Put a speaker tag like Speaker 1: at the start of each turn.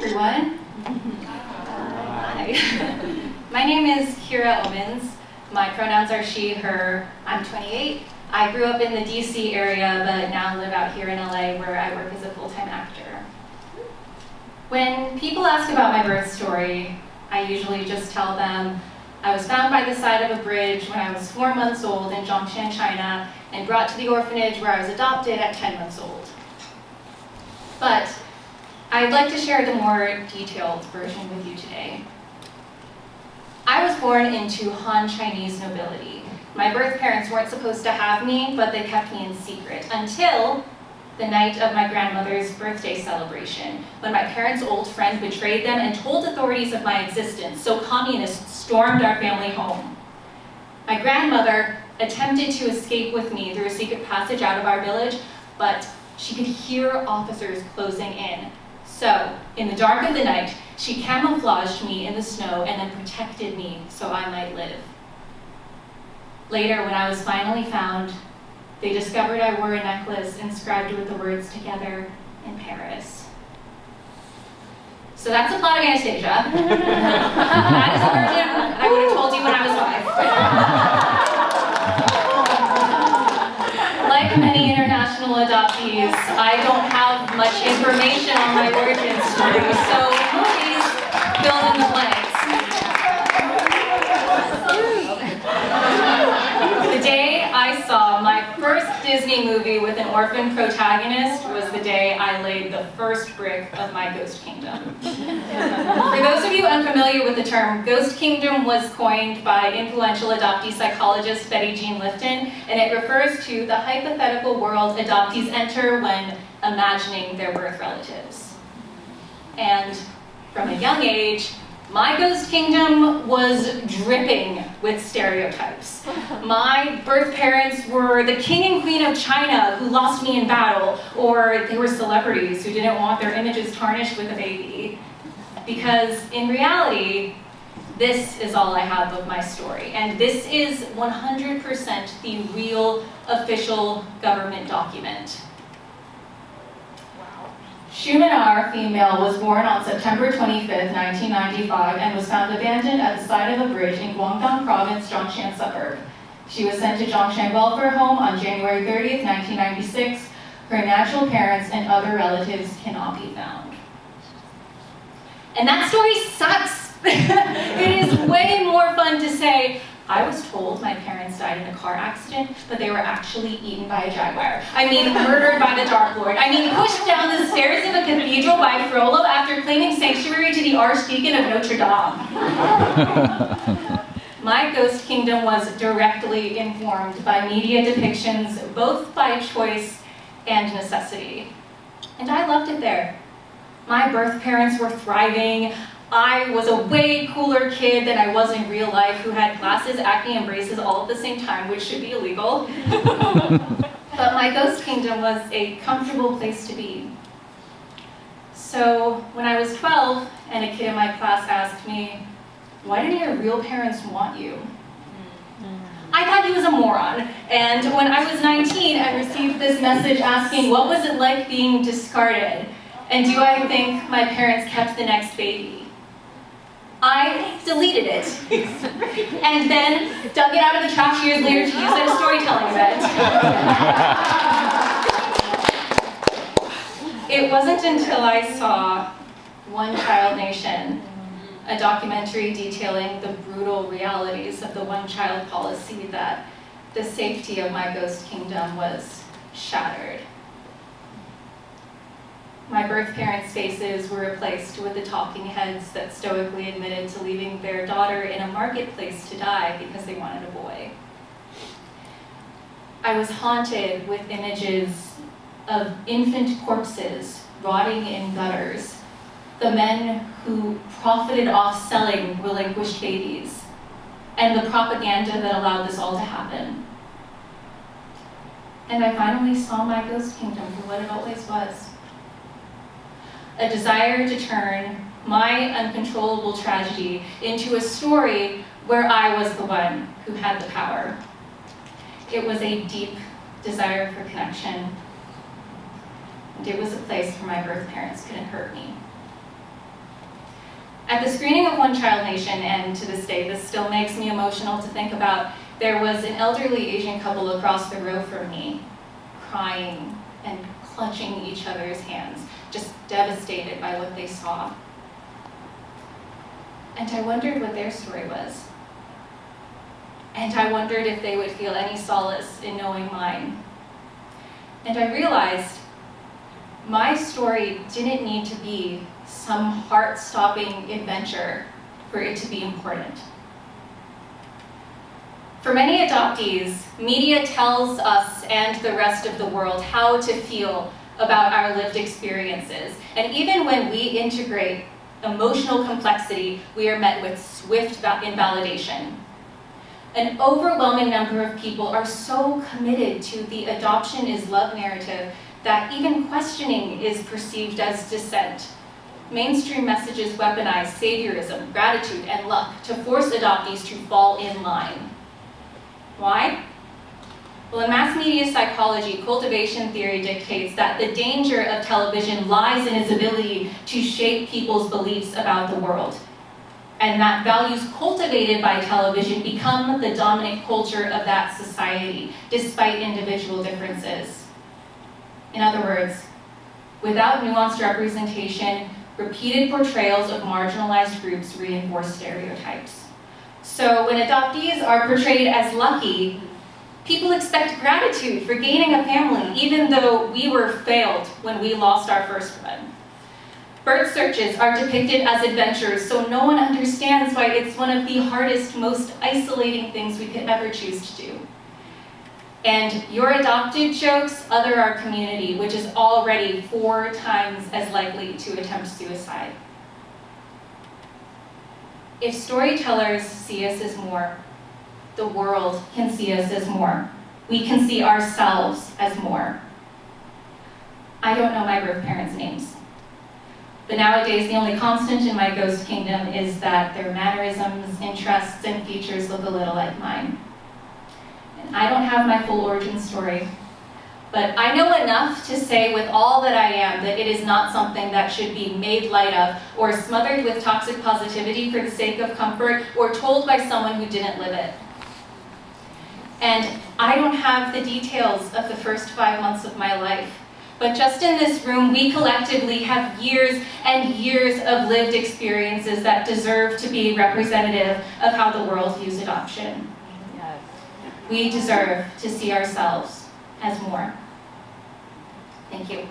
Speaker 1: everyone. Hi. My name is Kira Omans. My pronouns are she, her. I'm 28. I grew up in the DC area, but now live out here in LA where I work as a full-time actor. When people ask about my birth story, I usually just tell them I was found by the side of a bridge when I was 4 months old in Zhongshan, China, and brought to the orphanage where I was adopted at 10 months old. But I'd like to share the more detailed version with you today. I was born into Han Chinese nobility. My birth parents weren't supposed to have me, but they kept me in secret until the night of my grandmother's birthday celebration, when my parents' old friend betrayed them and told authorities of my existence, so communists stormed our family home. My grandmother attempted to escape with me through a secret passage out of our village, but she could hear officers closing in. So, in the dark of the night, she camouflaged me in the snow and then protected me so I might live. Later, when I was finally found, they discovered I wore a necklace inscribed with the words "Together in Paris." So that's the plot of Anastasia. That is the version I would have told you when I was 5. Like many international adoptees, I don't have much information on my origin story, so please fill in the blanks. The day I saw my first Disney movie with an orphan protagonist was the day I laid the first brick of my ghost kingdom. For those of you unfamiliar with the term, ghost kingdom was coined by influential adoptee psychologist Betty Jean Lifton, and it refers to the hypothetical world adoptees enter when imagining their birth relatives. And from a young age, my ghost kingdom was dripping with stereotypes. My birth parents were the king and queen of China who lost me in battle, or they were celebrities who didn't want their images tarnished with a baby. Because in reality, this is all I have of my story, and this is 100% the real official government document. Shumanar, female, was born on September 25th, 1995, and was found abandoned at the side of a bridge in Guangdong Province, Zhongshan suburb. She was sent to Zhongshan Welfare Home on January 30th, 1996. Her natural parents and other relatives cannot be found. And that story sucks. It is way more fun to say, I was told my parents died in a car accident, but they were actually eaten by a jaguar. I mean, murdered by the Dark Lord. I mean, pushed down the stairs of a cathedral by Frollo after claiming sanctuary to the Archdeacon of Notre Dame. My ghost kingdom was directly informed by media depictions, both by choice and necessity. And I loved it there. My birth parents were thriving. I was a way cooler kid than I was in real life, who had glasses, acne, and braces all at the same time, which should be illegal. But my ghost kingdom was a comfortable place to be. So when I was 12 and a kid in my class asked me, "Why didn't your real parents want you?" I thought he was a moron. And when I was 19, I received this message asking, what was it like being discarded? And do I think my parents kept the next baby? I deleted it, and then dug it out of the trash years later to use it at a storytelling event. It wasn't until I saw One Child Nation, a documentary detailing the brutal realities of the one-child policy, that the safety of my ghost kingdom was shattered. My birth parents' faces were replaced with the talking heads that stoically admitted to leaving their daughter in a marketplace to die because they wanted a boy. I was haunted with images of infant corpses rotting in gutters, the men who profited off selling relinquished babies, and the propaganda that allowed this all to happen. And I finally saw my ghost kingdom for what it always was. A desire to turn my uncontrollable tragedy into a story where I was the one who had the power. It was a deep desire for connection, and it was a place where my birth parents couldn't hurt me. At the screening of One Child Nation, and to this day, this still makes me emotional to think about, there was an elderly Asian couple across the row from me, crying and clutching each other's hands, just devastated by what they saw. And I wondered what their story was. And I wondered if they would feel any solace in knowing mine. And I realized my story didn't need to be some heart-stopping adventure for it to be important. For many adoptees, media tells us and the rest of the world how to feel about our lived experiences. And even when we integrate emotional complexity, we are met with swift invalidation. An overwhelming number of people are so committed to the adoption is love narrative that even questioning is perceived as dissent. Mainstream messages weaponize saviorism, gratitude, and luck to force adoptees to fall in line. Why? Well, in mass media psychology, cultivation theory dictates that the danger of television lies in its ability to shape people's beliefs about the world, and that values cultivated by television become the dominant culture of that society, despite individual differences. In other words, without nuanced representation, repeated portrayals of marginalized groups reinforce stereotypes. So when adoptees are portrayed as lucky, people expect gratitude for gaining a family, even though we were failed when we lost our first one. Birth searches are depicted as adventures, so no one understands why it's one of the hardest, most isolating things we could ever choose to do. And your adopted jokes other our community, which is already 4 times as likely to attempt suicide. If storytellers see us as more, the world can see us as more. We can see ourselves as more. I don't know my birth parents' names, but nowadays the only constant in my ghost kingdom is that their mannerisms, interests, and features look a little like mine. And I don't have my full origin story, but I know enough to say with all that I am that it is not something that should be made light of or smothered with toxic positivity for the sake of comfort or told by someone who didn't live it. And I don't have the details of the first 5 months of my life, but just in this room, we collectively have years and years of lived experiences that deserve to be representative of how the world views adoption. Yes. We deserve to see ourselves as more. Thank you.